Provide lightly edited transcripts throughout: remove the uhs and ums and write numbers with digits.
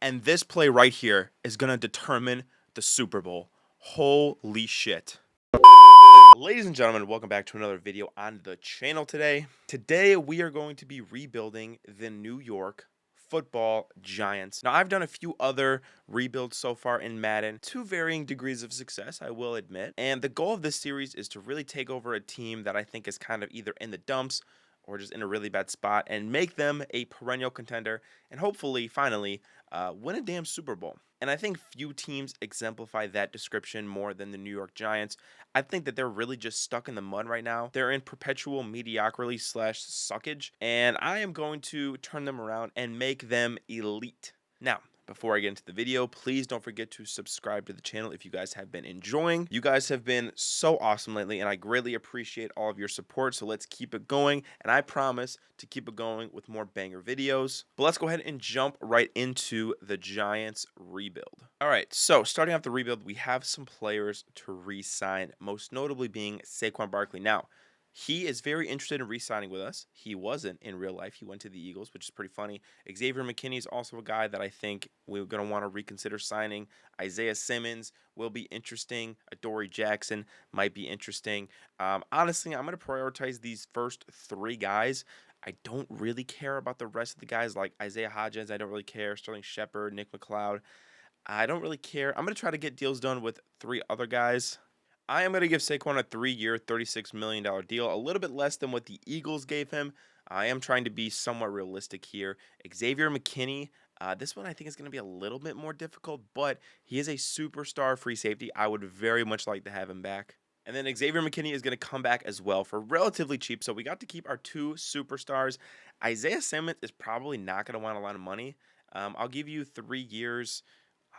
And this play right here is going to determine the Super Bowl. Holy shit. Ladies and gentlemen, welcome back to another video on the channel today. Today we are going to be rebuilding the New York Football Giants. Now, I've done a few other rebuilds so far in Madden, to varying degrees of success, I will admit. And the goal of this series is to really take over a team that I think is kind of either in the dumps or just in a really bad spot and make them a perennial contender and hopefully, finally, win a damn Super Bowl. And I think few teams exemplify that description more than the New York Giants. I think that they're really just stuck in the mud right now. They're in perpetual mediocrity / suckage, and I am going to turn them around and make them elite. Now, before I get into the video, please don't forget to subscribe to the channel if you guys have been enjoying. You guys have been so awesome lately, and I greatly appreciate all of your support, so let's keep it going, and I promise to keep it going with more banger videos. But let's go ahead and jump right into the Giants rebuild. All right, so starting off the rebuild, we have some players to re-sign, most notably being Saquon Barkley. Now, he is very interested in re-signing with us. He wasn't in real life. He went to the Eagles, which is pretty funny. Xavier McKinney is also a guy that I think we're going to want to reconsider signing. Isaiah Simmons will be interesting. Adoree Jackson might be interesting. Honestly, I'm going to prioritize these first three guys. I don't really care about the rest of the guys like Isaiah Hodgins. I don't really care. Sterling Shepard, Nick McLeod. I don't really care. I'm going to try to get deals done with three other guys. I am going to give Saquon a 3-year, $36 million deal, a little bit less than what the Eagles gave him. I am trying to be somewhat realistic here. Xavier McKinney, this one I think is going to be a little bit more difficult, but he is a superstar free safety. I would very much like to have him back. And then Xavier McKinney is going to come back as well for relatively cheap, so we got to keep our two superstars. Isaiah Simmons is probably not going to want a lot of money. I'll give you 3 years.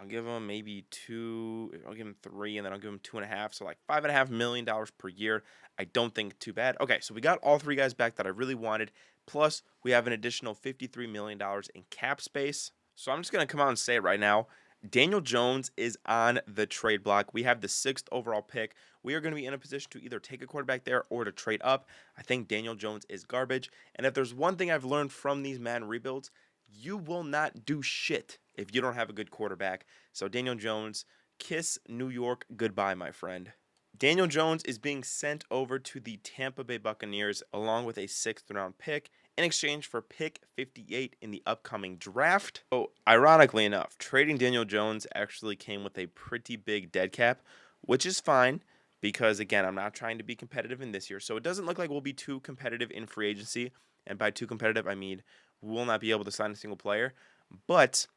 I'll give him maybe two. I'll give him three, and then I'll give him 2.5. So like $5.5 million per year. I don't think too bad. Okay, so we got all three guys back that I really wanted. Plus, we have an additional $53 million in cap space. So I'm just gonna come out and say it right now. Daniel Jones is on the trade block. We have the 6th overall pick. We are going to be in a position to either take a quarterback there or to trade up. I think Daniel Jones is garbage. And if there's one thing I've learned from these Madden rebuilds, you will not do shit if you don't have a good quarterback. So Daniel Jones, kiss New York goodbye, my friend. Daniel Jones is being sent over to the Tampa Bay Buccaneers along with a 6th round pick in exchange for pick 58 in the upcoming draft. So ironically enough, trading Daniel Jones actually came with a pretty big dead cap, which is fine because, again, I'm not trying to be competitive in this year. So it doesn't look like we'll be too competitive in free agency. And by too competitive, I mean we will not be able to sign a single player. But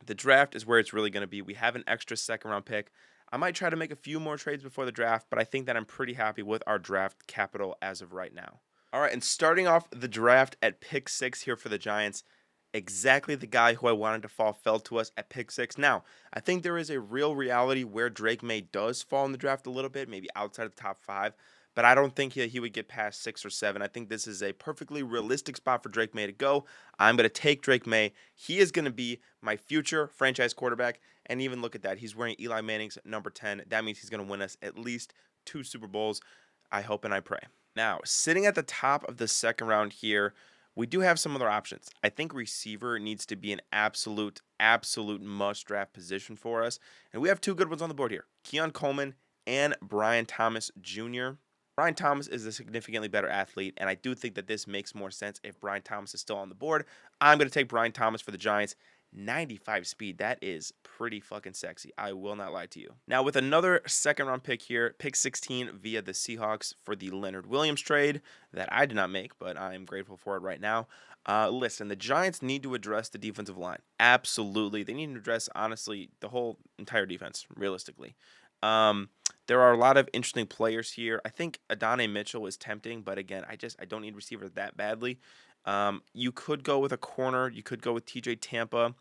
the draft is where it's really going to be. We have an extra 2nd round pick. I might try to make a few more trades before the draft, but I think that I'm pretty happy with our draft capital as of right now. All right, and starting off the draft at pick 6 here for the Giants, exactly the guy who I wanted to fall fell to us at pick 6. Now, I think there is a real reality where Drake Maye does fall in the draft a little bit, maybe outside of the top 5. But I don't think he would get past 6 or 7. I think this is a perfectly realistic spot for Drake Maye to go. I'm going to take Drake Maye. He is going to be my future franchise quarterback. And even look at that. He's wearing Eli Manning's number 10. That means he's going to win us at least 2 Super Bowls. I hope and I pray. Now, sitting at the top of the 2nd round here, we do have some other options. I think receiver needs to be an absolute must-draft position for us. And we have 2 good ones on the board here. Keon Coleman and Brian Thomas Jr. Brian Thomas is a significantly better athlete, and I do think that this makes more sense if Brian Thomas is still on the board. I'm going to take Brian Thomas for the Giants. 95 speed, that is pretty fucking sexy. I will not lie to you. Now, with another 2nd round pick here, pick 16 via the Seahawks for the Leonard Williams trade that I did not make, but I am grateful for it right now. Listen, the Giants need to address the defensive line. Absolutely. They need to address, honestly, the whole entire defense, realistically. There are a lot of interesting players here. I think Adonai Mitchell is tempting, but again, I don't need receivers that badly. You could go with a corner. You could go with TJ Tampa.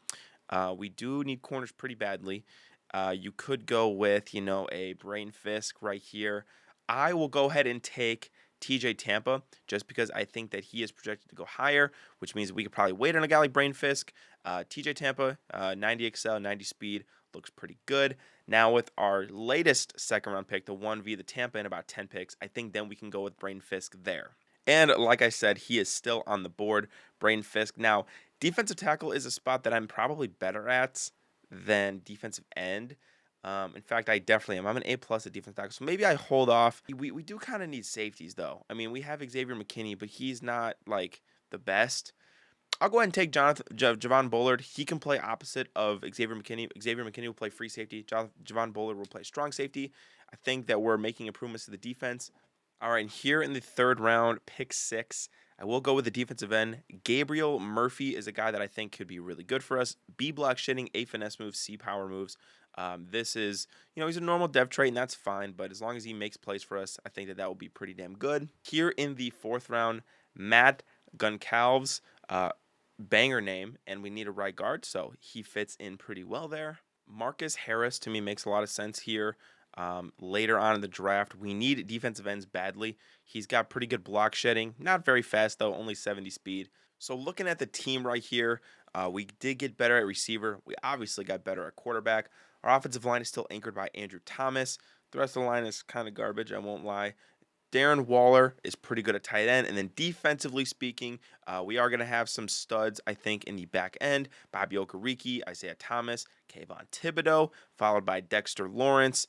We do need corners pretty badly. You could go with, a Brain Fisk right here. I will go ahead and take TJ Tampa just because I think that he is projected to go higher, which means we could probably wait on a guy like Brain Fisk. TJ Tampa, 90 excel, 90 speed, looks pretty good. Now with our latest 2nd round pick, the one via the Tampa in about 10 picks, I think then we can go with Brain Fisk there. And like I said, he is still on the board, Brain Fisk. Now, Defensive tackle is a spot that I'm probably better at than defensive end. In fact, I definitely am. I'm an A plus at defensive tackle, so maybe I hold off. We do kind of need safeties though. I mean, we have Xavier McKinney, but he's not like the best. I'll go ahead and take Javon Bullard. He can play opposite of Xavier McKinney. Xavier McKinney will play free safety. Javon Bullard will play strong safety. I think that we're making improvements to the defense. All right, and here in the third round, pick 6, I will go with the defensive end. Gabriel Murphy is a guy that I think could be really good for us. B block shitting, A finesse moves, C power moves. This is, he's a normal dev trait, and that's fine. But as long as he makes plays for us, I think that will be pretty damn good. Here in the fourth round, Matt Goncalves. Banger name, and we need a right guard, so he fits in pretty well there. Marcus Harris to me makes a lot of sense here. Later on in the draft, we need defensive ends badly. He's got pretty good block shedding, not very fast though, only 70 speed. So looking at the team right here, we did get better at receiver. We obviously got better at quarterback. Our offensive line is still anchored by Andrew Thomas. The rest of the line is kind of garbage, I won't lie. Darren Waller is pretty good at tight end. And then defensively speaking, we are going to have some studs, I think, in the back end. Bobby Okereke, Isaiah Thomas, Kayvon Thibodeau, followed by Dexter Lawrence.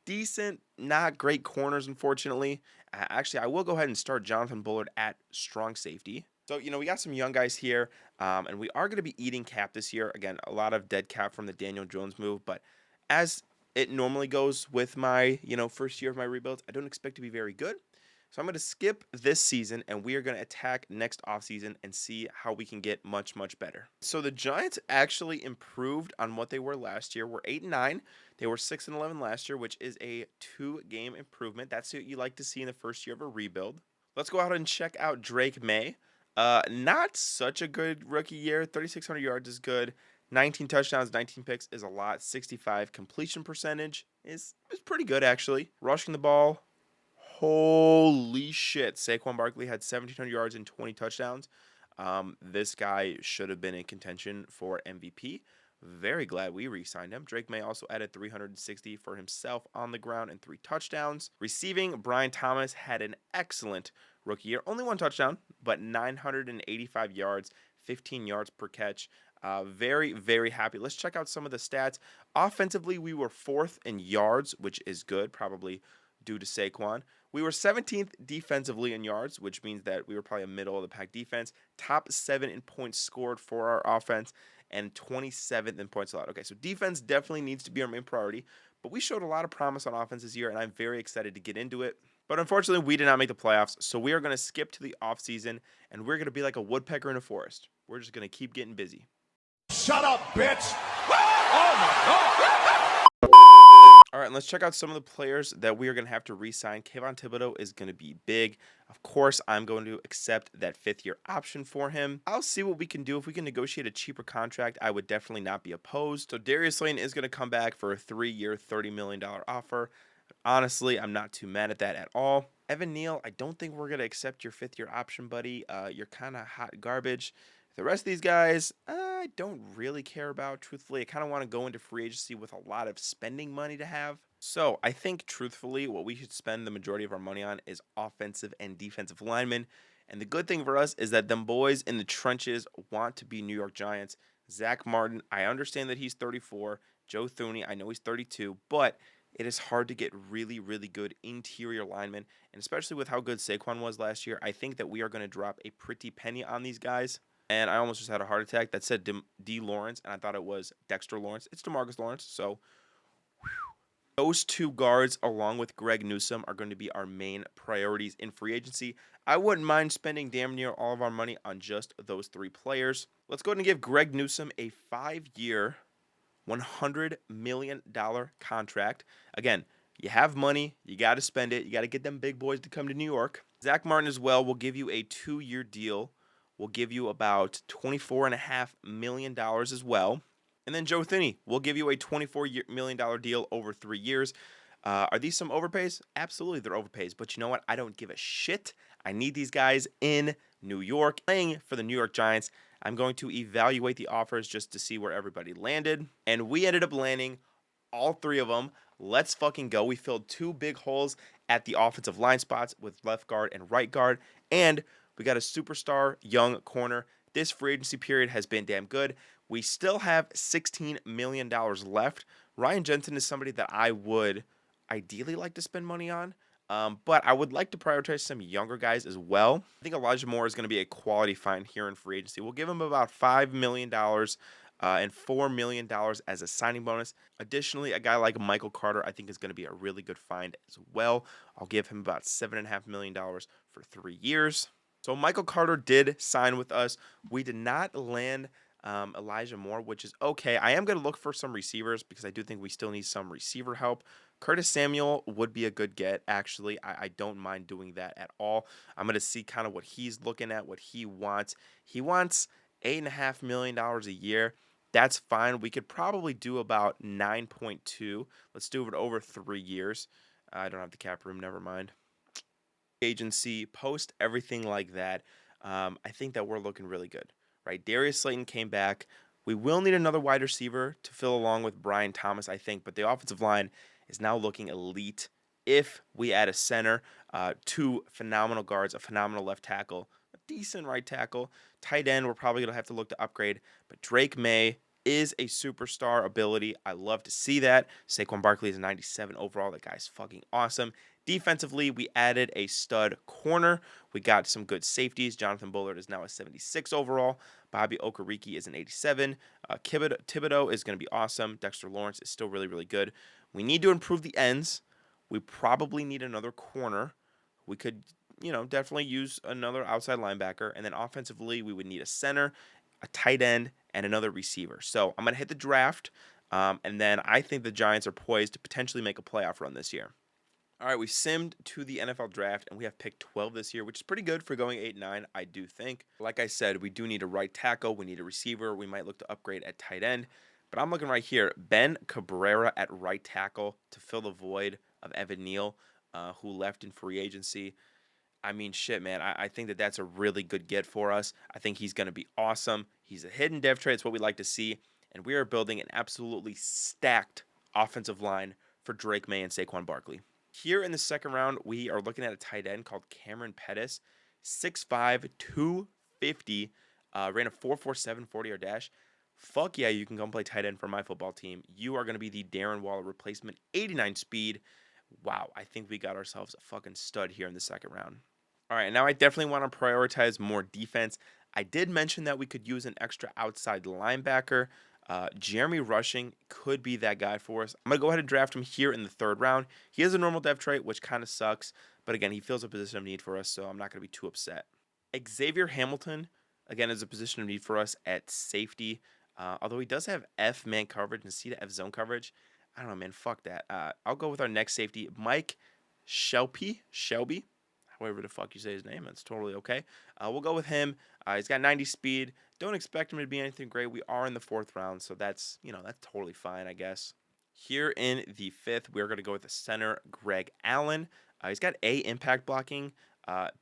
Decent, not great corners, unfortunately. Actually, I will go ahead and start Jonathan Bullard at strong safety. So, we got some young guys here, and we are going to be eating cap this year. Again, a lot of dead cap from the Daniel Jones move, but as it normally goes with my, first year of my rebuilds, I don't expect to be very good. So I'm going to skip this season, and we are going to attack next offseason and see how we can get much, much better. So the Giants actually improved on what they were last year. We're 8-9. They were 6-11 last year, which is a 2-game improvement. That's what you like to see in the first year of a rebuild. Let's go out and check out Drake Maye. Not such a good rookie year. 3,600 yards is good. 19 touchdowns, 19 picks is a lot. 65 completion percentage is pretty good, actually. Rushing the ball, holy shit. Saquon Barkley had 1,700 yards and 20 touchdowns. This guy should have been in contention for MVP. Very glad we re-signed him. Drake Maye also added 360 for himself on the ground and 3 touchdowns. Receiving, Brian Thomas had an excellent rookie year. Only 1 touchdown, but 985 yards, 15 yards per catch. Very, very happy. Let's check out some of the stats. Offensively, we were 4th in yards, which is good, probably due to Saquon. We were 17th defensively in yards, which means that we were probably a middle-of-the-pack defense. Top 7 in points scored for our offense, and 27th in points allowed. Okay, so defense definitely needs to be our main priority, but we showed a lot of promise on offense this year, and I'm very excited to get into it. But unfortunately, we did not make the playoffs, so we are going to skip to the offseason, and we're going to be like a woodpecker in a forest. We're just going to keep getting busy. Shut up, bitch! Oh my God! All right, and let's check out some of the players that we are going to have to re-sign. Kayvon Thibodeau is going to be big. Of course, I'm going to accept that 5th-year option for him. I'll see what we can do. If we can negotiate a cheaper contract, I would definitely not be opposed. So Darius Slayton is going to come back for a 3-year, $30 million offer. Honestly, I'm not too mad at that at all. Evan Neal, I don't think we're going to accept your 5th-year option, buddy. You're kind of hot garbage. The rest of these guys, I don't really care about. Truthfully, I kind of want to go into free agency with a lot of spending money to have. So I think, truthfully, what we should spend the majority of our money on is offensive and defensive linemen. And the good thing for us is that them boys in the trenches want to be New York Giants. Zach Martin, I understand that he's 34. Joe Thuney, I know he's 32. But it is hard to get really, really good interior linemen. And especially with how good Saquon was last year, I think that we are going to drop a pretty penny on these guys. And I almost just had a heart attack. That said D. Lawrence, and I thought it was Dexter Lawrence. It's DeMarcus Lawrence. So those 2 guards, along with Greg Newsome, are going to be our main priorities in free agency. I wouldn't mind spending damn near all of our money on just those 3 players. Let's go ahead and give Greg Newsome a 5-year, $100 million contract. Again, you have money. You got to spend it. You got to get them big boys to come to New York. Zach Martin as well will give you a 2-year deal. We'll give you about $24.5 million as well. And then Joe Thuney will give you a $24 million deal over 3 years. Are these some overpays? Absolutely, they're overpays. But you know what? I don't give a shit. I need these guys in New York playing for the New York Giants. I'm going to evaluate the offers just to see where everybody landed. And we ended up landing all 3 of them. Let's fucking go. We filled 2 big holes at the offensive line spots with left guard and right guard. And we got a superstar young corner, This free agency period has been damn good. We still have $16 million left. Ryan Jensen is somebody that I would ideally like to spend money on. But I would like to prioritize some younger guys as well. I think Elijah Moore is going to be a quality find here in free agency. We'll give him about $5 million and $4 million as a signing bonus. Additionally, a guy like Michael Carter I think is going to be a really good find as well. I'll give him about $7.5 million for 3 years. So Michael Carter did sign with us. We did not land Elijah Moore, which is okay. I am going to look for some receivers because I do think we still need some receiver help. Curtis Samuel would be a good get, actually. I don't mind doing that at all. I'm going to see kind of what he's looking at, what he wants. He wants $8.5 million a year. That's fine. We could probably do about 9.2. Let's do it over 3 years. I don't have the cap room. Never mind. Agency, post everything like that. I think that we're looking really good, right? Darius Slayton came back. We will need another wide receiver to fill along with Brian Thomas, I think, but the offensive line is now looking elite. If we add a center, 2 phenomenal guards, a phenomenal left tackle, a decent right tackle, tight end, we're probably going to have to look to upgrade. But Drake Maye is a superstar ability. I love to see that. Saquon Barkley is a 97 overall. That guy's fucking awesome. Defensively, we added a stud corner. We got some good safeties. Jonathan Bullard is now a 76 overall. Bobby Okereke is an 87. Thibodeau is going to be awesome. Dexter Lawrence is still really, really good. We need to improve the ends. We probably need another corner. We could, definitely use another outside linebacker. And then offensively, we would need a center, a tight end, and another receiver. So I'm going to hit the draft. And then I think the Giants are poised to potentially make a playoff run this year. All right, we simmed to the NFL draft, and we have picked 12 this year, which is pretty good for going 8-9, I do think. Like I said, we do need a right tackle. We need a receiver. We might look to upgrade at tight end. But I'm looking right here. Ben Cabrera at right tackle to fill the void of Evan Neal, who left in free agency. I mean, shit, man. I think that that's a really good get for us. I think he's going to be awesome. He's a hidden depth trade. It's what we like to see. And we are building an absolutely stacked offensive line for Drake Maye and Saquon Barkley. Here in the second round, we are looking at a tight end called Cameron Pettis, 6'5", 250, ran a 4.47 40-yard dash. Fuck yeah, you can come play tight end for my football team. You are going to be the Darren Waller replacement, 89 speed. Wow, I think we got ourselves a fucking stud here in the second round. All right, now I definitely want to prioritize more defense. I did mention that we could use an extra outside linebacker. Jeremy Rushing could be that guy for us. I'm going to go ahead and draft him here in the third round. He has a normal depth trait, which kind of sucks. But again, he fills a position of need for us, so I'm not going to be too upset. Xavier Hamilton, again, is a position of need for us at safety. Although he does have F man coverage and C to F zone coverage. I don't know, man. Fuck that. I'll go with our next safety, Mike Shelby, however the fuck you say his name. That's totally okay. We'll go with him. He's got 90 speed. Don't expect him to be anything great. We are in the fourth round, so that's totally fine, I guess. Here in the fifth, we're going to go with the center, Greg Allen. He's got A, impact blocking.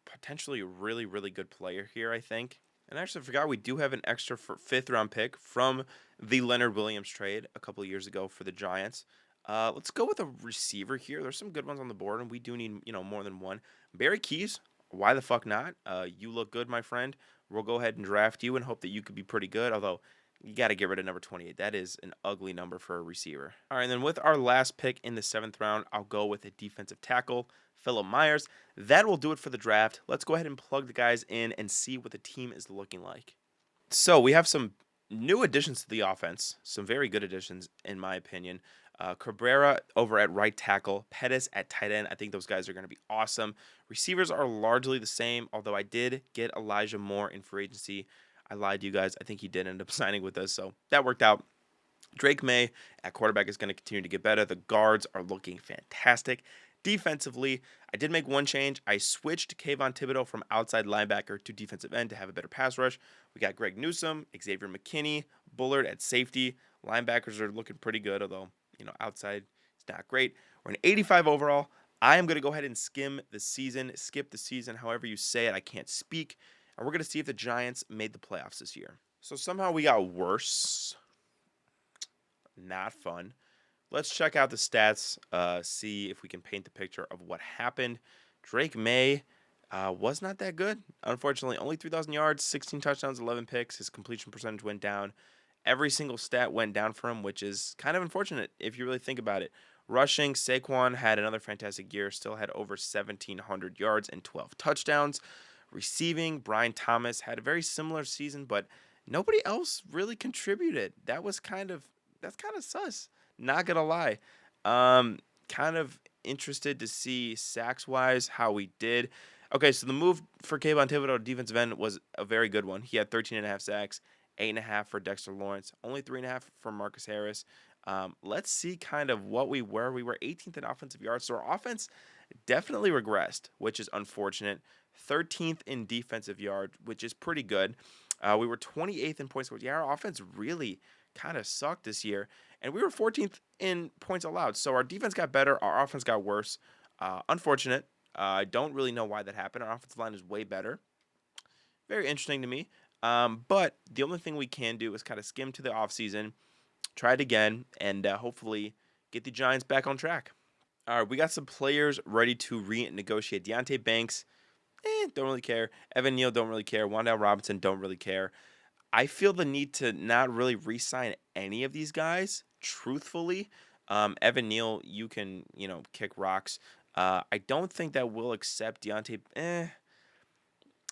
Potentially a really, really good player here, I think. And actually, I forgot we do have an extra fifth-round pick from the Leonard Williams trade a couple of years ago for the Giants. Let's go with a receiver here. There's some good ones on the board, and we do need more than one. Barry Keys, why the fuck not? You look good, my friend. We'll go ahead and draft you and hope that you could be pretty good, although you got to get rid of number 28. That is an ugly number for a receiver. All right, and then with our last pick in the seventh round, I'll go with a defensive tackle, Phillip Myers. That will do it for the draft. Let's go ahead and plug the guys in and see what the team is looking like. So we have some new additions to the offense, some very good additions, in my opinion. Cabrera over at right tackle, Pettis at tight end. I think those guys are going to be awesome. Receivers are largely the same, although I did get Elijah Moore in free agency. I lied to you guys. I think he did end up signing with us, so that worked out. Drake Maye at quarterback is going to continue to get better. The guards are looking fantastic. Defensively, I did make one change. I switched Kayvon Thibodeau from outside linebacker to defensive end to have a better pass rush. We got Greg Newsome, Xavier McKinney, Bullard at safety. Linebackers are looking pretty good, although outside it's not great. We're an 85 overall. I am going to go ahead and skip the season, however you say it. I can't speak. And we're going to see if the Giants made the playoffs this year. So somehow we got worse. Not fun. Let's check out the stats, see if we can paint the picture of what happened. Drake Maye, was not that good. Unfortunately, only 3,000 yards, 16 touchdowns, 11 picks. His completion percentage went down. Every single stat went down for him, which is kind of unfortunate if you really think about it. Rushing, Saquon had another fantastic year, still had over 1,700 yards and 12 touchdowns. Receiving, Brian Thomas had a very similar season, but nobody else really contributed. That's kind of sus. Not gonna lie. Kind of interested to see sacks wise how we did. Okay, so the move for Kayvon Thibodeau defensive end was a very good one. He had 13.5 sacks, 8.5 for Dexter Lawrence, only 3.5 for Marcus Harris. Let's see kind of what we were. We were 18th in offensive yards, so our offense definitely regressed, which is unfortunate. 13th in defensive yard, which is pretty good. We were 28th in points scored. Yeah, our offense really kind of sucked this year, and we were 14th in points allowed. So our defense got better, our offense got worse. Unfortunate. I don't really know why that happened. Our offensive line is way better. Very interesting to me. But the only thing we can do is kind of skim to the offseason, try it again, and hopefully get the Giants back on track. All right, we got some players ready to renegotiate. Deontay Banks, don't really care. Evan Neal, don't really care. Wan'Dale Robinson, don't really care. I feel the need to not really re-sign any of these guys, truthfully. Evan Neal, you can, kick rocks. I don't think that we'll accept Deontay.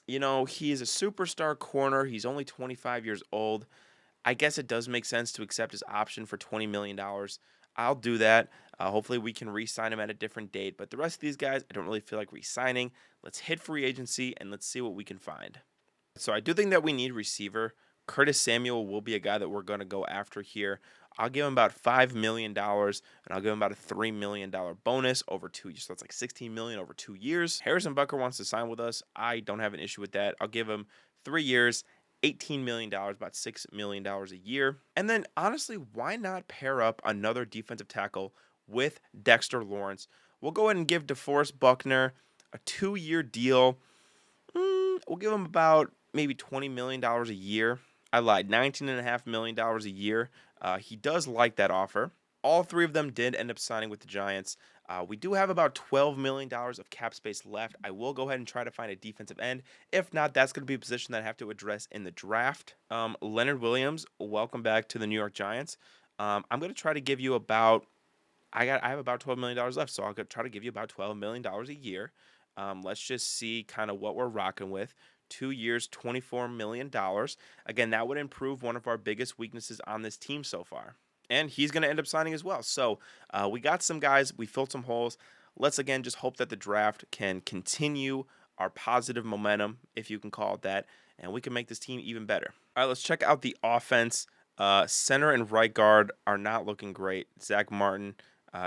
He is a superstar corner. He's only 25 years old. I guess it does make sense to accept his option for $20 million. I'll do that. Hopefully, we can re-sign him at a different date. But the rest of these guys, I don't really feel like re-signing. Let's hit free agency and let's see what we can find. So I do think that we need receiver. Curtis Samuel will be a guy that we're going to go after here. I'll give him about $5 million, and I'll give him about a $3 million bonus over 2 years. So that's like $16 million over 2 years. Harrison Butker wants to sign with us. I don't have an issue with that. I'll give him 3 years, $18 million, about $6 million a year. And then, honestly, why not pair up another defensive tackle with Dexter Lawrence? We'll go ahead and give DeForest Buckner a 2-year deal. We'll give him about maybe $20 million a year. I lied, $19.5 million a year. He does like that offer. All three of them did end up signing with the Giants. We do have about $12 million of cap space left. I will go ahead and try to find a defensive end. If not, that's going to be a position that I have to address in the draft. Leonard Williams, welcome back to the New York Giants. I'm going to try to give you about, I have about $12 million left, so I'll try to give you about $12 million a year. Let's just see kind of what we're rocking with. 2 years, $24 million. Again, that would improve one of our biggest weaknesses on this team so far. And he's going to end up signing as well. So we got some guys. We filled some holes. Let's, again, just hope that the draft can continue our positive momentum, if you can call it that, and we can make this team even better. All right, let's check out the offense. Center and right guard are not looking great. Zach Martin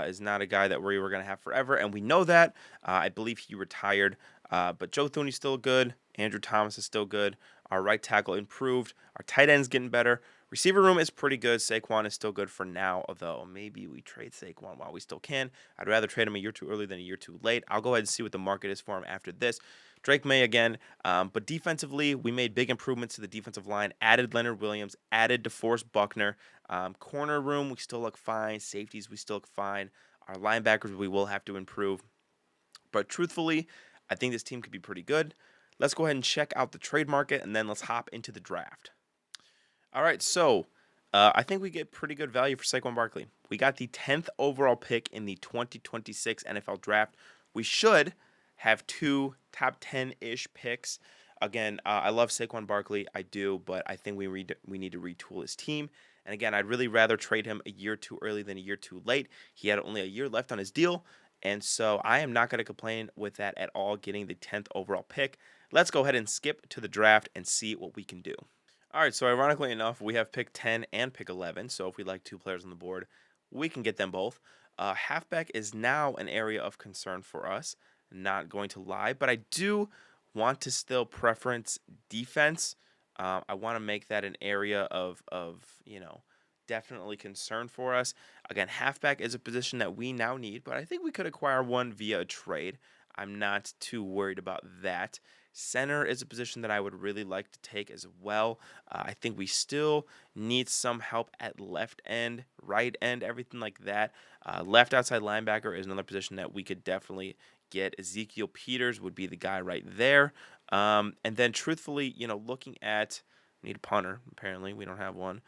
is not a guy that we were going to have forever, and we know that. I believe he retired. But Joe Thuney's still good. Andrew Thomas is still good. Our right tackle improved. Our tight end's getting better. Receiver room is pretty good. Saquon is still good for now, although maybe we trade Saquon while we still can. I'd rather trade him a year too early than a year too late. I'll go ahead and see what the market is for him after this. Drake Maye again. But defensively, we made big improvements to the defensive line. Added Leonard Williams. Added DeForest Buckner. Corner room, we still look fine. Safeties, we still look fine. Our linebackers, we will have to improve. But truthfully, I think this team could be pretty good. Let's go ahead and check out the trade market, and then let's hop into the draft. All right, so I think we get pretty good value for Saquon Barkley. We got the 10th overall pick in the 2026 NFL Draft. We should have 2 top 10-ish picks. Again, I love Saquon Barkley. I do, but I think we need to retool his team. And again, I'd really rather trade him a year too early than a year too late. He had only a year left on his deal. And so I am not going to complain with that at all, getting the 10th overall pick. Let's go ahead and skip to the draft and see what we can do. All right, so ironically enough, we have pick 10 and pick 11. So if we like 2 players on the board, we can get them both. Halfback is now an area of concern for us, not going to lie. But I do want to still preference defense. I want to make that an area of definitely concern for us. Again, halfback is a position that we now need, but I think we could acquire one via a trade. I'm not too worried about that. Center is a position that I would really like to take as well. I think we still need some help at left end, right end, everything like that. Left outside linebacker is another position that we could definitely get Ezekiel Peters would be the guy right there. And then truthfully, looking at, we need a punter. Apparently, we don't have one.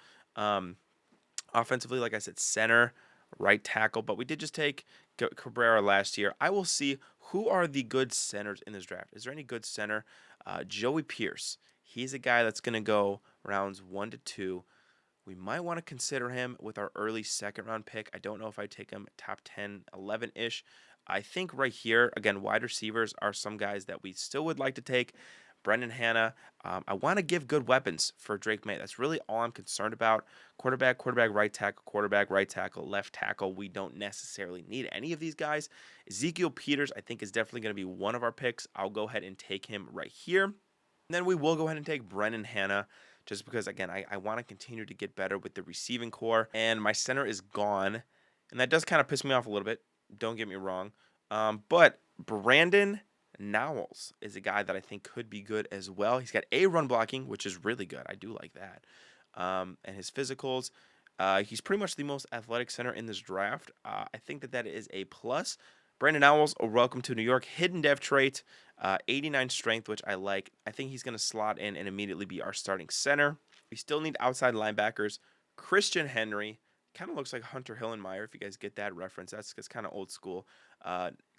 Offensively, like I said, center, right tackle, but we did just take Cabrera last year. I will see who are the good centers in this draft. Is there any good center? Joey Pierce. He's a guy that's going to go rounds 1 to 2. We might want to consider him with our early second-round pick. I don't know if I take him top 10, 11-ish. I think right here, again, wide receivers are some guys that we still would like to take. Brendan Hanna. I want to give good weapons for Drake Maye. That's really all I'm concerned about. Quarterback, right tackle, left tackle. We don't necessarily need any of these guys. Ezekiel Peters, I think, is definitely going to be one of our picks. I'll go ahead and take him right here. And then we will go ahead and take Brendan Hanna, just because, again, I want to continue to get better with the receiving core. And my center is gone, and that does kind of piss me off a little bit. Don't get me wrong. But Brandon Nowels is a guy that I think could be good as well. He's got A run blocking, which is really good. I do like that. And his physicals, he's pretty much the most athletic center in this draft. I think that is a plus. Brandon Nowels, welcome to New York. Hidden dev trait, 89 strength, which I like. I think he's going to slot in and immediately be our starting center. We still need outside linebackers. Christian Henry kind of looks like Hunter Hillenmeyer, if you guys get that reference. That's kind of old school.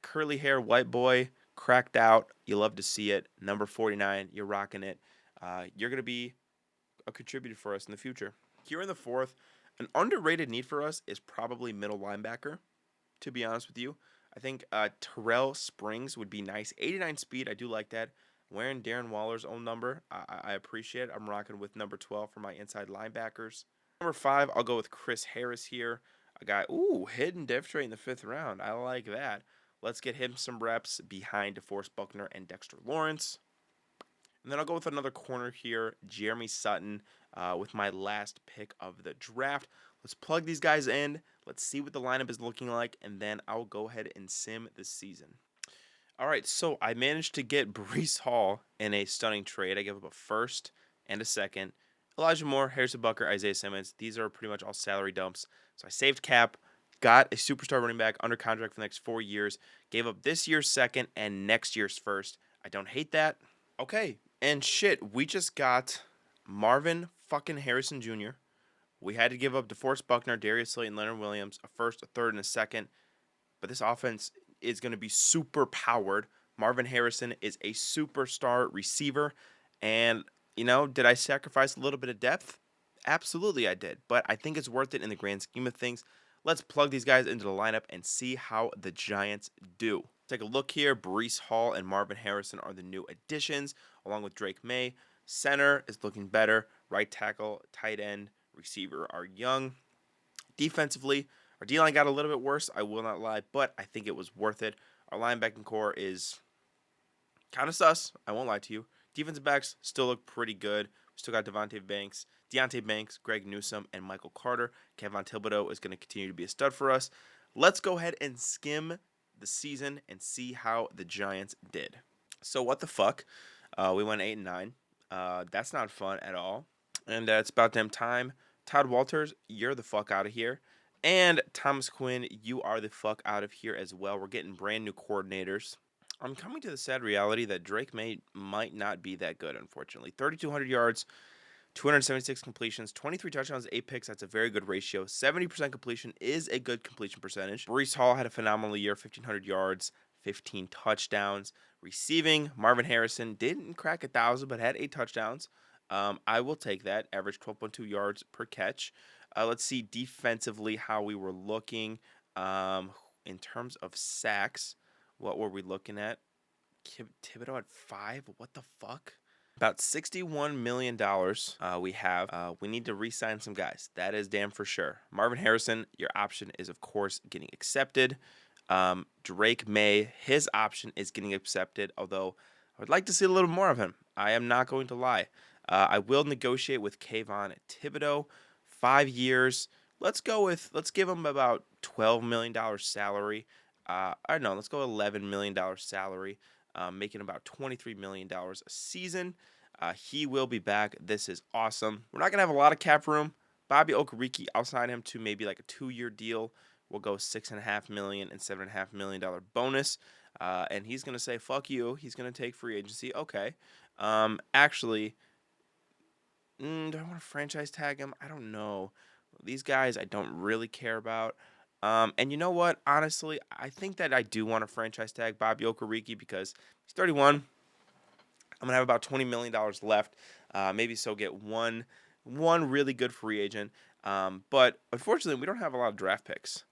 Curly hair, white boy, cracked out. You love to see it. Number 49, you're rocking it. You're going to be a contributor for us in the future. Here in the 4th, an underrated need for us is probably middle linebacker, to be honest with you. I think Terrell Springs would be nice. 89 speed, I do like that. Wearing Darren Waller's own number, I appreciate it. I'm rocking with number 12 for my inside linebackers. Number 5, I'll go with Chris Harris here. A guy, hidden dev trait in the 5th round. I like that. Let's get him some reps behind DeForest Buckner and Dexter Lawrence. And then I'll go with another corner here, Jeremy Sutton, with my last pick of the draft. Let's plug these guys in. Let's see what the lineup is looking like, and then I'll go ahead and sim the season. All right, so I managed to get Breece Hall in a stunning trade. I gave up a first and a second. Elijah Moore, Harrison Butker, Isaiah Simmons. These are pretty much all salary dumps. So I saved cap, got a superstar running back under contract for the next 4 years, gave up this year's second and next year's first. I don't hate that. Okay, and shit, we just got Marvin fucking Harrison Jr. We had to give up DeForest Buckner, Darius Slayton, Leonard Williams, a first, a third, and a second. But this offense is going to be super powered. Marvin Harrison is a superstar receiver. And, did I sacrifice a little bit of depth? Absolutely I did. But I think it's worth it in the grand scheme of things. Let's plug these guys into the lineup and see how the Giants do. Take a look here. Breece Hall and Marvin Harrison are the new additions, along with Drake Maye. Center is looking better. Right tackle, tight end, receiver are young. Defensively, our D-line got a little bit worse, I will not lie, but I think it was worth it. Our linebacking core is kind of sus, I won't lie to you. Defensive backs still look pretty good. We still got Deontay Banks, Greg Newsome, and Michael Carter. Kevin Thibodeau is going to continue to be a stud for us. Let's go ahead and skim the season and see how the Giants did. So what the fuck? We went 8-9. That's not fun at all. And it's about damn time. Todd Walters, you're the fuck out of here. And Thomas Quinn, you are the fuck out of here as well. We're getting brand new coordinators. I'm coming to the sad reality that Drake Maye might not be that good, unfortunately. 3,200 yards, 276 completions, 23 touchdowns, 8 picks. That's a very good ratio. 70% completion is a good completion percentage. Breece Hall had a phenomenal year, 1,500 yards, 15 touchdowns. Receiving, Marvin Harrison didn't crack 1,000, but had 8 touchdowns. I will take that. Average 12.2 yards per catch. Let's see defensively how we were looking. In terms of sacks, what were we looking at? Thibodeau at 5? What the fuck? About $61 million we have. We need to re-sign some guys. That is damn for sure. Marvin Harrison, your option is, of course, getting accepted. Drake Maye, his option is getting accepted, although I would like to see a little more of him. I am not going to lie. I will negotiate with Kayvon Thibodeau. 5 years. Let's give him about $12 million salary. I don't know. Let's go $11 million salary, making about $23 million a season. He will be back. This is awesome. We're not going to have a lot of cap room. Bobby Okereke, I'll sign him to maybe like a 2-year deal. We'll go $6.5 million and $7.5 million bonus. And he's going to say, fuck you. He's going to take free agency. Okay. Actually, do I want to franchise tag him? I don't know. These guys I don't really care about. And you know what? Honestly, I think that I do want to franchise tag Bobby Okereke because he's 31. I'm gonna have about $20 million left. Maybe so get one really good free agent. But unfortunately, we don't have a lot of draft picks.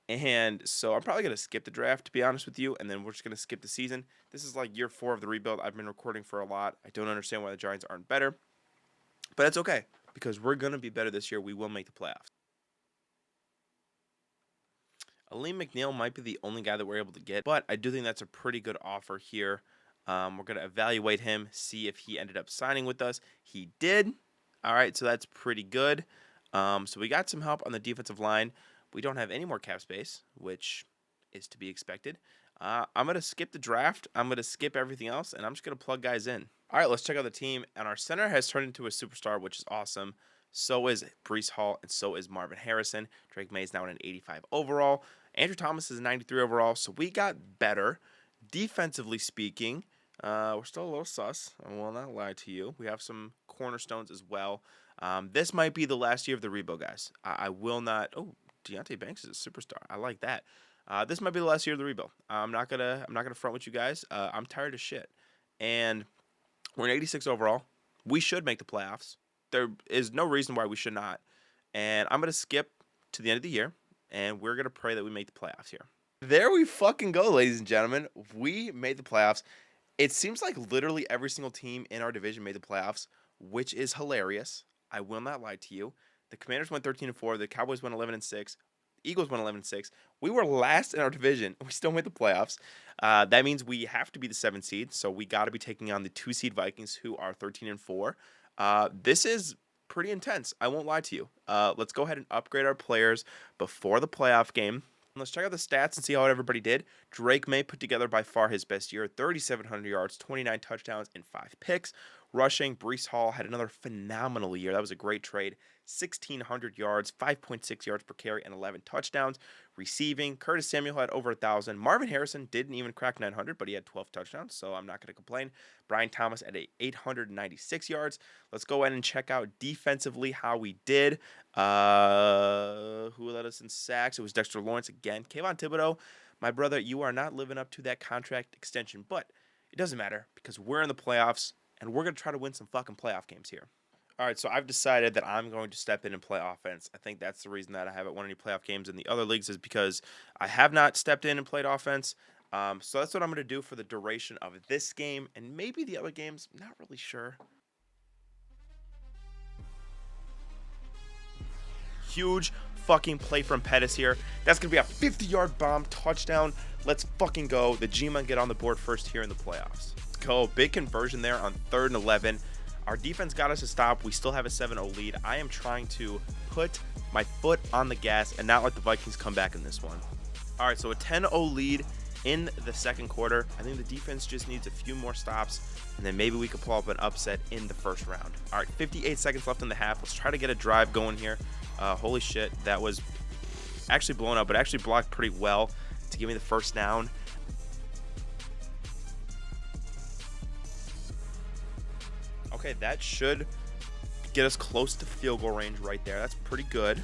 And so I'm probably going to skip the draft, to be honest with you, and then we're just going to skip the season. This is like year 4 of the rebuild. I've been recording for a lot. I don't understand why the Giants aren't better. But it's okay, because we're going to be better this year. We will make the playoffs. Aleem McNeil might be the only guy that we're able to get, but I do think that's a pretty good offer here. We're going to evaluate him, see if he ended up signing with us. He did. All right, so that's pretty good. So we got some help on the defensive line. We don't have any more cap space, which is to be expected. I'm going to skip the draft. I'm going to skip everything else, and I'm just going to plug guys in. All right, let's check out the team. And our center has turned into a superstar, which is awesome. So is Breece Hall, and so is Marvin Harrison. Drake Maye is now an 85 overall. Andrew Thomas is a 93 overall. So we got better. Defensively speaking, we're still a little sus. I will not lie to you. We have some cornerstones as well. This might be the last year of the rebuild, guys. I will not. Oh, Deontay Banks is a superstar. I like that. This might be the last year of the rebuild. I'm not gonna front with you guys. I'm tired of shit, and we're an 86 overall. We should make the playoffs. There is no reason why we should not. And I'm gonna skip to the end of the year, and we're gonna pray that we make the playoffs here. There we fucking go, ladies and gentlemen. We made the playoffs. It seems like literally every single team in our division made the playoffs, which is hilarious. I will not lie to you. The Commanders went 13-4. The Cowboys went 11-6. Eagles went 11-6. We were last in our division. We still made the playoffs. That means we have to be the 7th seed. So we got to be taking on the 2 seed Vikings, who are 13-4. This is pretty intense. I won't lie to you. Let's go ahead and upgrade our players before the playoff game. Let's check out the stats and see how everybody did. Drake Maye put together by far his best year. 3,700 yards, 29 touchdowns, and 5 picks. Rushing, Breece Hall had another phenomenal year. That was a great trade. 1,600 yards, 5.6 yards per carry, and 11 touchdowns. Receiving, Curtis Samuel had over 1,000. Marvin Harrison didn't even crack 900, but he had 12 touchdowns, so I'm not going to complain. Brian Thomas at 896 yards. Let's go ahead and check out defensively how we did. Who led us in sacks? It was Dexter Lawrence again. Kayvon Thibodeau, my brother, you are not living up to that contract extension, but it doesn't matter because we're in the playoffs, and we're going to try to win some fucking playoff games here. All right, so I've decided that I'm going to step in and play offense. I think that's the reason that I haven't won any playoff games in the other leagues is because I have not stepped in and played offense. So that's what I'm going to do for the duration of this game and maybe the other games. Not really sure. Huge fucking play from Pettis here. That's going to be a 50-yard bomb touchdown. Let's fucking go. The G-Men get on the board first here in the playoffs. Let's go. Big conversion there on 3rd and 11. Our defense got us to stop. We still have a 7-0 lead. I am trying to put my foot on the gas and not let the Vikings come back in this one. All right, so a 10-0 lead in the second quarter. I think the defense just needs a few more stops, and then maybe we could pull up an upset in the first round. All right, 58 seconds left in the half. Let's try to get a drive going here. Holy shit, that was actually blown up, but actually blocked pretty well to give me the first down. Okay, that should get us close to field goal range right there. That's pretty good.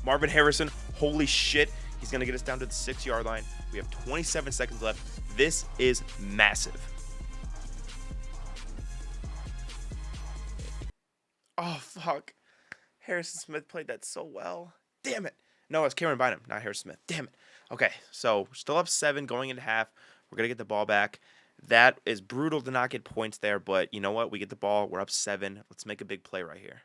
Marvin Harrison, holy shit. He's going to get us down to the 6-yard line. We have 27 seconds left. This is massive. Oh, fuck. Harrison Smith played that so well. Damn it. No, it's Cameron Bynum, not Harrison Smith. Damn it. Okay, so we're still up 7 going into half. We're going to get the ball back. That is brutal to not get points there, but you know what? We get the ball. We're up 7. Let's make a big play right here.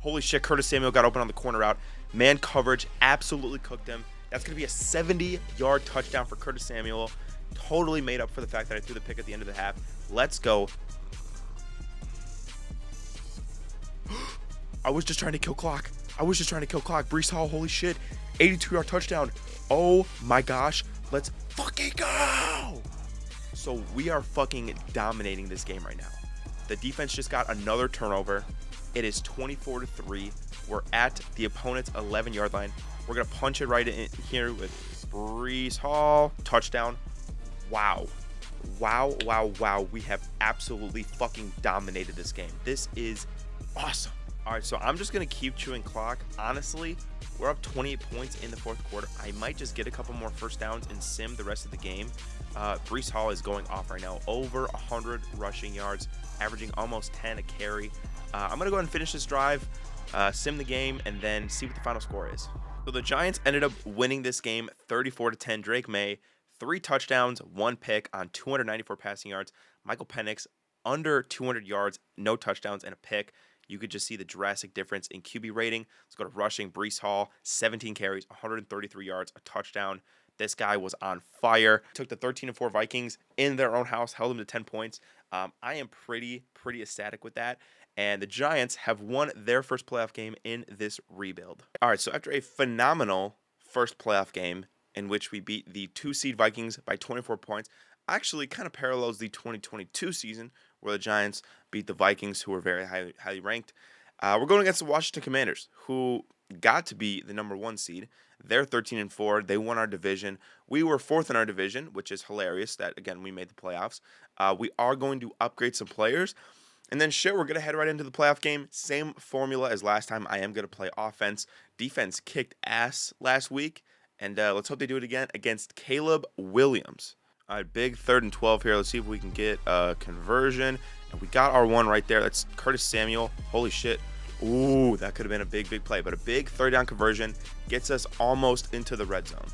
Holy shit, Curtis Samuel got open on the corner route. Man coverage absolutely cooked him. That's going to be a 70-yard touchdown for Curtis Samuel. Totally made up for the fact that I threw the pick at the end of the half. Let's go. I was just trying to kill clock. Breece Hall, holy shit. 82-yard touchdown. Oh my gosh. Let's fucking go. So we are fucking dominating this game right now. The defense just got another turnover. It is 24-3. We're at the opponent's 11-yard line. We're going to punch it right in here with Breece Hall. Touchdown. Wow. Wow, wow, wow. We have absolutely fucking dominated this game. This is awesome. All right, so I'm just going to keep chewing clock. Honestly, we're up 28 points in the fourth quarter. I might just get a couple more first downs and sim the rest of the game. Breece Hall is going off right now. Over 100 rushing yards, averaging almost 10 a carry. I'm going to go ahead and finish this drive, sim the game, and then see what the final score is. So the Giants ended up winning this game 34-10. Drake Maye, 3 touchdowns, 1 pick on 294 passing yards. Michael Penix, under 200 yards, no touchdowns, and a pick. You could just see the drastic difference in QB rating. Let's go to rushing. Breece Hall, 17 carries, 133 yards, a touchdown. This guy was on fire. Took the 13-4 Vikings in their own house, held them to 10 points. I am pretty ecstatic with that. And the Giants have won their first playoff game in this rebuild. All right, so after a phenomenal first playoff game in which we beat the 2-seed Vikings by 24 points, actually kind of parallels the 2022 season where the Giants beat the Vikings, who were very highly ranked. We're going against the Washington Commanders, who got to be the number 1 seed. They're 13-4. They won our division. We were 4th in our division, which is hilarious that, again, we made the playoffs. We are going to upgrade some players. And then, we're going to head right into the playoff game. Same formula as last time. I am going to play offense. Defense kicked ass last week. And let's hope they do it again against Caleb Williams. All right, big 3rd and 12 here. Let's see if we can get a conversion. And we got our one right there. That's Curtis Samuel. Holy shit. Ooh, that could have been a big play. But a big 3rd down conversion gets us almost into the red zone.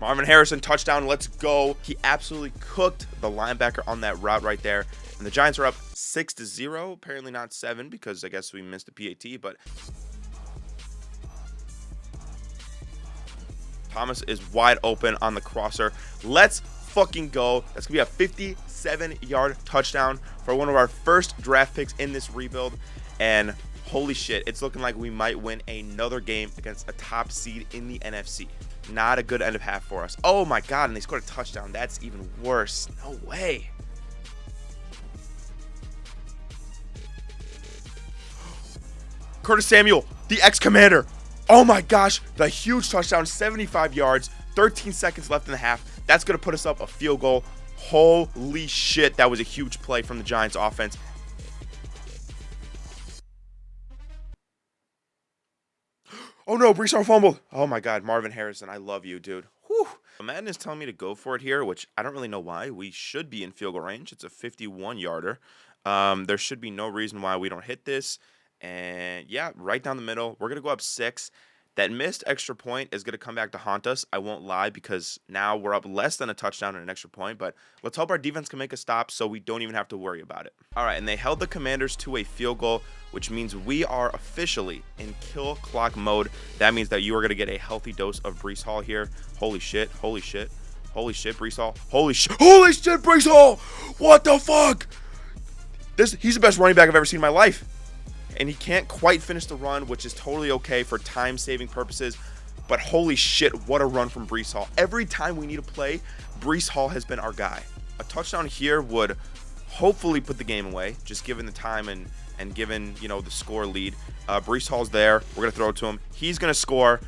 Marvin Harrison, touchdown. Let's go. He absolutely cooked the linebacker on that route right there. And the Giants are up 6-0. Apparently not 7 because I guess we missed the PAT. But Thomas is wide open on the crosser. Let's fucking go. That's going to be a 57-yard touchdown for one of our first draft picks in this rebuild. And holy shit, it's looking like we might win another game against a top seed in the NFC. Not a good end of half for us. Oh my God, and they scored a touchdown. That's even worse. No way. Curtis Samuel, the ex-Commander. Oh my gosh, the huge touchdown, 75 yards, 13 seconds left in the half. That's going to put us up a field goal. Holy shit, that was a huge play from the Giants offense. Oh no, Breece Hall fumbled. Oh my God, Marvin Harrison, I love you, dude. Whew. Madden is telling me to go for it here, which I don't really know why. We should be in field goal range. It's a 51-yarder. There should be no reason why we don't hit this. And yeah, right down the middle. We're going to go up 6. That missed extra point is going to come back to haunt us. I won't lie, because now we're up less than a touchdown and an extra point. But let's hope our defense can make a stop so we don't even have to worry about it. All right, and they held the Commanders to a field goal, which means we are officially in kill clock mode. That means that you are going to get a healthy dose of Breece Hall here. Holy shit, holy shit, holy shit, Breece Hall. Holy shit, Breece Hall. What the fuck? He's the best running back I've ever seen in my life. And he can't quite finish the run, which is totally okay for time-saving purposes. But holy shit, what a run from Breece Hall. Every time we need a play, Breece Hall has been our guy. A touchdown here would hopefully put the game away, just given the time and given, you know, the score lead. Breece Hall's there. We're going to throw it to him. He's going to score.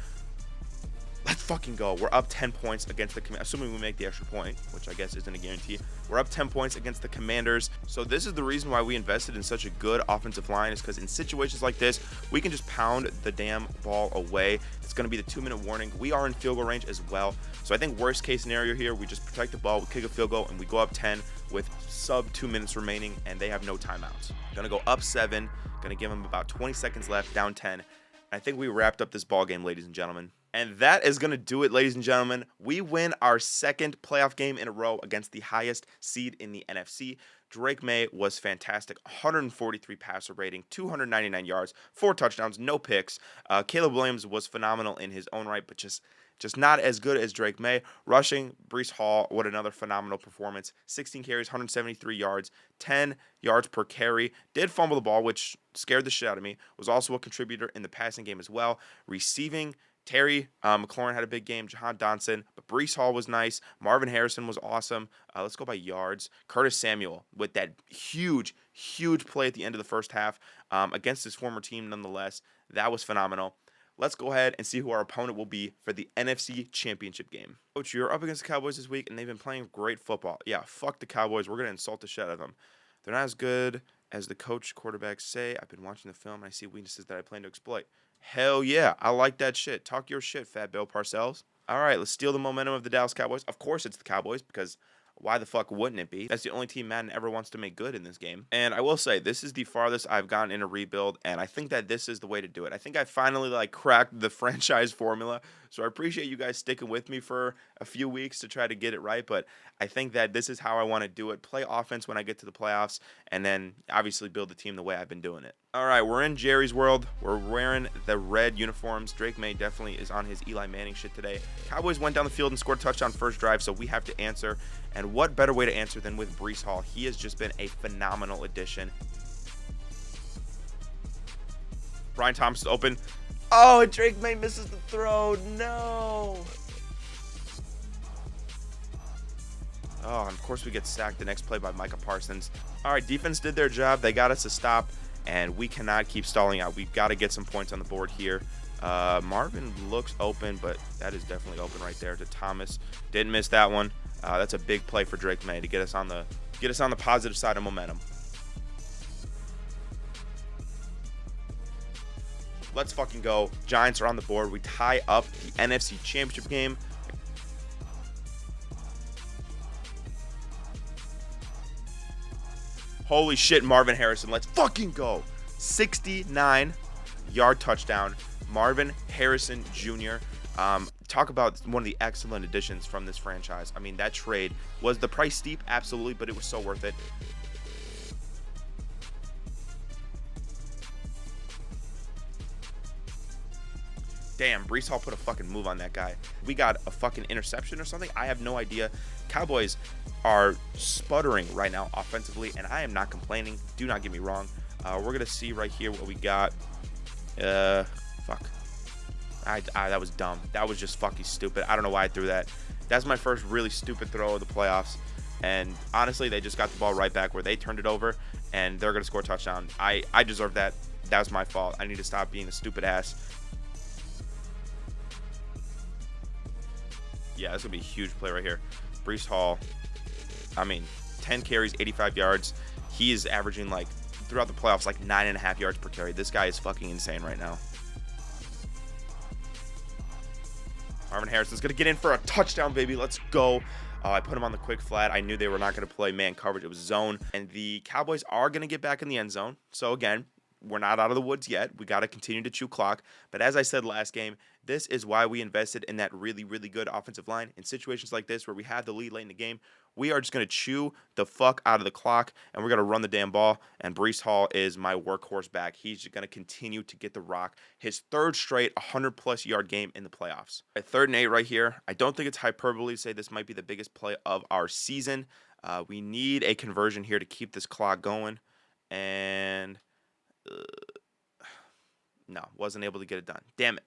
Let's fucking go. We're up 10 points against the Commanders, assuming we make the extra point, which I guess isn't a guarantee. We're up 10 points against the Commanders. So this is the reason why we invested in such a good offensive line, is because in situations like this, we can just pound the damn ball away. It's going to be the 2-minute warning. We are in field goal range as well. So I think worst case scenario here, we just protect the ball, we kick a field goal, and we go up 10 with sub 2 minutes remaining, and they have no timeouts. Going to go up 7. Going to give them about 20 seconds left, down 10. I think we wrapped up this ball game, ladies and gentlemen. And that is going to do it, ladies and gentlemen. We win our second playoff game in a row against the highest seed in the NFC. Drake Maye was fantastic. 143 passer rating, 299 yards, 4 touchdowns, no picks. Caleb Williams was phenomenal in his own right, but just not as good as Drake Maye. Rushing, Breece Hall, what another phenomenal performance. 16 carries, 173 yards, 10 yards per carry. Did fumble the ball, which scared the shit out of me. Was also a contributor in the passing game as well. Receiving, Terry McLaurin had a big game. Jahan Dotson, but Breece Hall was nice. Marvin Harrison was awesome. Let's go by yards. Curtis Samuel with that huge, huge play at the end of the first half against his former team nonetheless. That was phenomenal. Let's go ahead and see who our opponent will be for the NFC Championship game. Coach, you're up against the Cowboys this week, and they've been playing great football. Yeah, fuck the Cowboys. We're going to insult the shit out of them. They're not as good as the coach quarterbacks say. I've been watching the film, and I see weaknesses that I plan to exploit. Hell yeah, I like that shit. Talk your shit, Fat Bill Parcells. All right, let's steal the momentum of the Dallas Cowboys. Of course it's the Cowboys, because why the fuck wouldn't it be? That's the only team Madden ever wants to make good in this game. And I will say, this is the farthest I've gotten in a rebuild, and I think that this is the way to do it. I think I finally cracked the franchise formula. So I appreciate you guys sticking with me for a few weeks to try to get it right, but I think that this is how I want to do it. Play offense when I get to the playoffs, and then obviously build the team the way I've been doing it. All right, we're in Jerry's world. We're wearing the red uniforms. Drake Maye definitely is on his Eli Manning shit today. Cowboys went down the field and scored a touchdown first drive, so we have to answer. And what better way to answer than with Breece Hall? He has just been a phenomenal addition. Brian Thomas is open. Oh, and Drake Maye misses the throw. No. Oh, and of course we get sacked the next play by Micah Parsons. All right, defense did their job. They got us to stop, and we cannot keep stalling out. We've got to get some points on the board here. Marvin looks open, but that is definitely open right there to Thomas. Didn't miss that one. That's a big play for Drake Maye to get us on the positive side of momentum. Let's fucking go. Giants are on the board. We tie up the NFC Championship game. Holy shit, Marvin Harrison. Let's fucking go. 69-yard touchdown. Marvin Harrison Jr. Talk about one of the excellent additions from this franchise. I mean, that trade, was the price steep? Absolutely, but it was so worth it. Damn, Breece Hall put a fucking move on that guy. We got a fucking interception or something? I have no idea. Cowboys are sputtering right now offensively, and I am not complaining. Do not get me wrong. We're going to see right here what we got. Fuck. That was dumb. That was just fucking stupid. I don't know why I threw that. That's my first really stupid throw of the playoffs. And honestly, they just got the ball right back where they turned it over, and they're going to score a touchdown. I deserve that. That was my fault. I need to stop being a stupid ass. Yeah, this is going to be a huge play right here. Breece Hall, 10 carries, 85 yards. He is averaging, throughout the playoffs, 9.5 yards per carry. This guy is fucking insane right now. Marvin Harrison's going to get in for a touchdown, baby. Let's go. I put him on the quick flat. I knew they were not going to play man coverage. It was zone. And the Cowboys are going to get back in the end zone. So, again, we're not out of the woods yet. We got to continue to chew clock. But as I said last game, this is why we invested in that really, really good offensive line. In situations like this where we have the lead late in the game, we are just going to chew the fuck out of the clock, and we're going to run the damn ball. And Breece Hall is my workhorse back. He's just going to continue to get the rock. His third straight 100-plus yard game in the playoffs. At 3rd and 8 right here, I don't think it's hyperbole to say this might be the biggest play of our season. We need a conversion here to keep this clock going. And no, wasn't able to get it done. Damn it.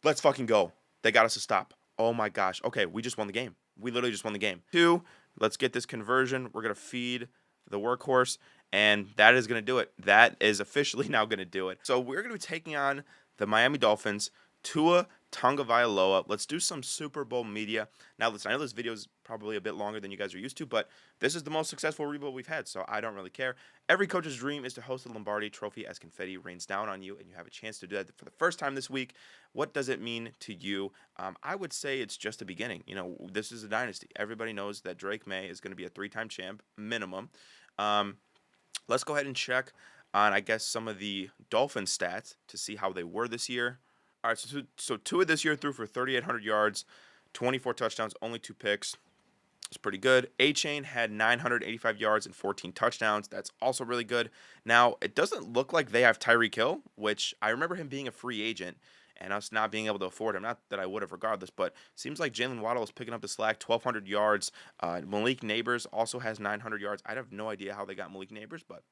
Let's fucking go. They got us to stop. Oh my gosh. Okay, we just won the game. We literally just won the game. 2, let's get this conversion. We're going to feed the workhorse, and that is going to do it. That is officially now going to do it. So we're going to be taking on the Miami Dolphins, Tua Tagovailoa. Let's do some Super Bowl media. Now, listen, I know this video is probably a bit longer than you guys are used to, but this is the most successful rebuild we've had, so I don't really care. Every coach's dream is to host the Lombardi Trophy as confetti rains down on you, and you have a chance to do that for the first time this week. What does it mean to you? I would say it's just the beginning. You know, this is a dynasty. Everybody knows that Drake Maye is going to be a 3-time champ, minimum. Let's go ahead and check on, I guess, some of the Dolphins stats to see how they were this year. All right, so Tua this year threw for 3,800 yards, 24 touchdowns, only 2 picks. It's pretty good. A-Chain had 985 yards and 14 touchdowns. That's also really good. Now, it doesn't look like they have Tyreek Hill, which I remember him being a free agent and us not being able to afford him. Not that I would have regardless, but seems like Jalen Waddle is picking up the slack, 1,200 yards. Malik Neighbors also has 900 yards. I have no idea how they got Malik Neighbors, but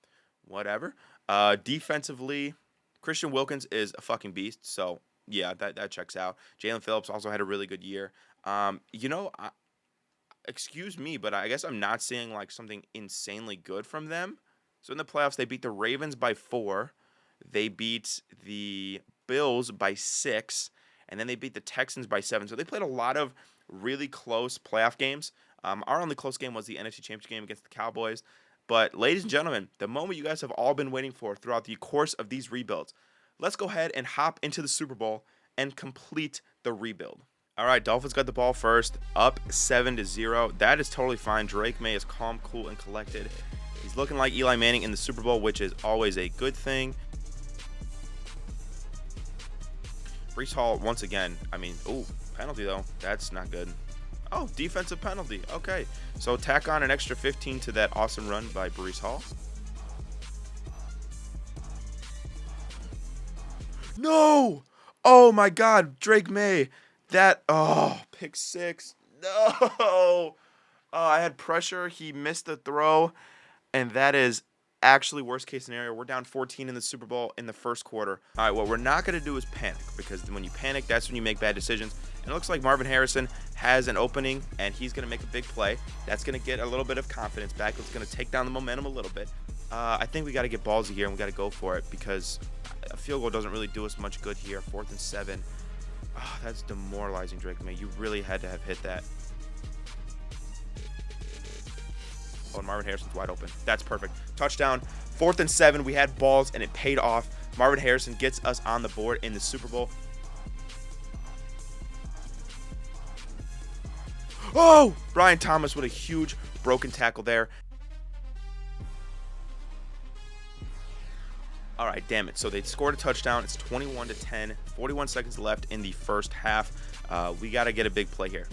whatever. Defensively, Christian Wilkins is a fucking beast, so Yeah, that checks out. Jalen Phillips also had a really good year. You know, excuse me, but I guess I'm not seeing like something insanely good from them. So in the playoffs, they beat the Ravens by 4. They beat the Bills by 6, and then they beat the Texans by 7. So they played a lot of really close playoff games. Our only close game was the NFC Championship game against the Cowboys. But ladies and gentlemen, the moment you guys have all been waiting for throughout the course of these rebuilds, let's go ahead and hop into the Super Bowl and complete the rebuild. All right, Dolphins got the ball first, up 7-0. That is totally fine. Drake Maye is calm, cool, and collected. He's looking like Eli Manning in the Super Bowl, which is always a good thing. Breece Hall, once again, penalty though. That's not good. Oh, defensive penalty. Okay, so tack on an extra 15 to that awesome run by Breece Hall. No! Oh my God, Drake Maye. Pick 6. No! Oh, I had pressure. He missed the throw, and that is actually worst case scenario. We're down 14 in the Super Bowl in the first quarter. All right, what we're not going to do is panic, because when you panic, that's when you make bad decisions. And it looks like Marvin Harrison has an opening, and he's going to make a big play. That's going to get a little bit of confidence back. It's going to take down the momentum a little bit. I think we got to get ballsy here, and we got to go for it, because a field goal doesn't really do us much good here. 4th and 7. Oh, that's demoralizing, Drake Maye. You really had to have hit that. Oh, and Marvin Harrison's wide open. That's perfect. Touchdown. 4th and 7. We had balls, and it paid off. Marvin Harrison gets us on the board in the Super Bowl. Oh! Brian Thomas with a huge broken tackle there. All right, damn it. So they scored a touchdown. It's 21-10. 41 seconds left in the first half. We got to get a big play here.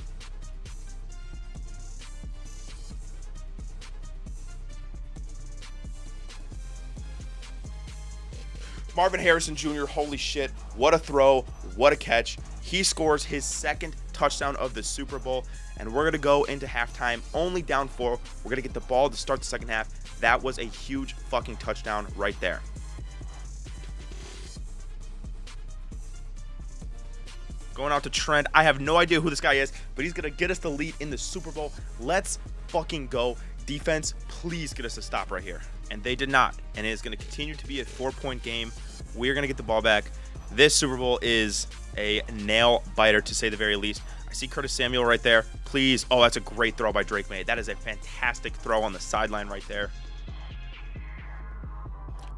Marvin Harrison Jr., holy shit. What a throw. What a catch. He scores his 2nd touchdown of the Super Bowl, and we're going to go into halftime only down 4. We're going to get the ball to start the second half. That was a huge fucking touchdown right there. Going out to Trent. I have no idea who this guy is, but he's going to get us the lead in the Super Bowl. Let's fucking go. Defense, please get us a stop right here. And they did not. And it is going to continue to be a 4-point game. We're going to get the ball back. This Super Bowl is a nail biter, to say the very least. I see Curtis Samuel right there. Please. Oh, that's a great throw by Drake Maye. That is a fantastic throw on the sideline right there.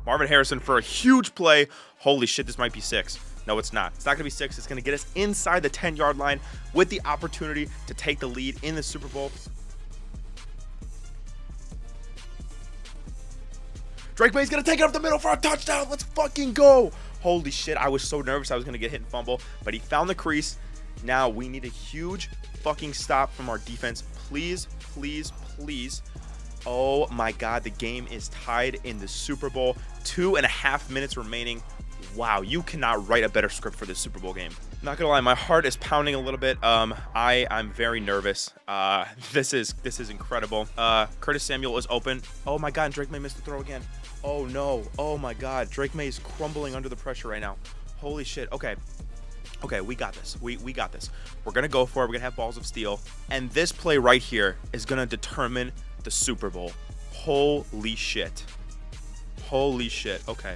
Marvin Harrison for a huge play. Holy shit, this might be 6. No, it's not. It's not going to be 6. It's going to get us inside the 10-yard line with the opportunity to take the lead in the Super Bowl. Drake Maye's going to take it up the middle for a touchdown. Let's fucking go. Holy shit, I was so nervous I was going to get hit and fumble, but he found the crease. Now we need a huge fucking stop from our defense. Please, please, please. Oh my God, the game is tied in the Super Bowl. 2.5 minutes remaining. Wow, you cannot write a better script for this Super Bowl game. Not gonna lie, my heart is pounding a little bit. I'm very nervous. This is incredible. Curtis Samuel is open. Oh my God, and Drake Maye missed the throw again. Oh no. Oh my God, Drake Maye is crumbling under the pressure right now. Holy shit. Okay, we got this. We got this. We're gonna go for it. We're gonna have balls of steel, and this play right here is gonna determine the Super Bowl. Holy shit. Holy shit. Okay.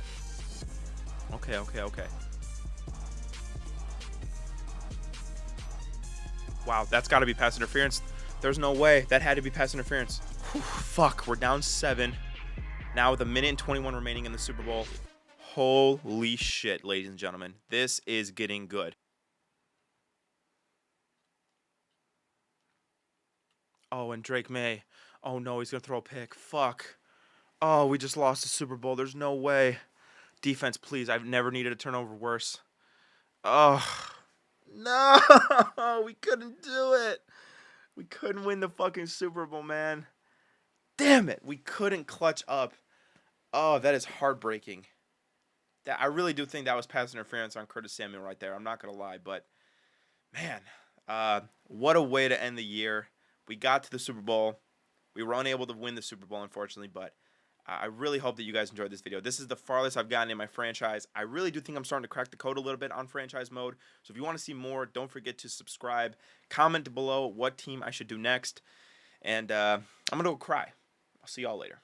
Wow, that's got to be pass interference. There's no way. That had to be pass interference. Whew, fuck, we're down 7. Now with 1:21 remaining in the Super Bowl. Holy shit, ladies and gentlemen. This is getting good. Oh, and Drake Maye. Oh no, he's going to throw a pick. Fuck. Oh, we just lost the Super Bowl. There's no way. Defense, please. I've never needed a turnover worse. Oh, no. We couldn't do it. We couldn't win the fucking Super Bowl, man. Damn it. We couldn't clutch up. Oh, that is heartbreaking. I really do think that was pass interference on Curtis Samuel right there. I'm not going to lie, but, man, what a way to end the year. We got to the Super Bowl. We were unable to win the Super Bowl, unfortunately, but I really hope that you guys enjoyed this video. This is the farthest I've gotten in my franchise. I really do think I'm starting to crack the code a little bit on franchise mode. So if you want to see more, don't forget to subscribe. Comment below what team I should do next. And I'm going to go cry. I'll see y'all later.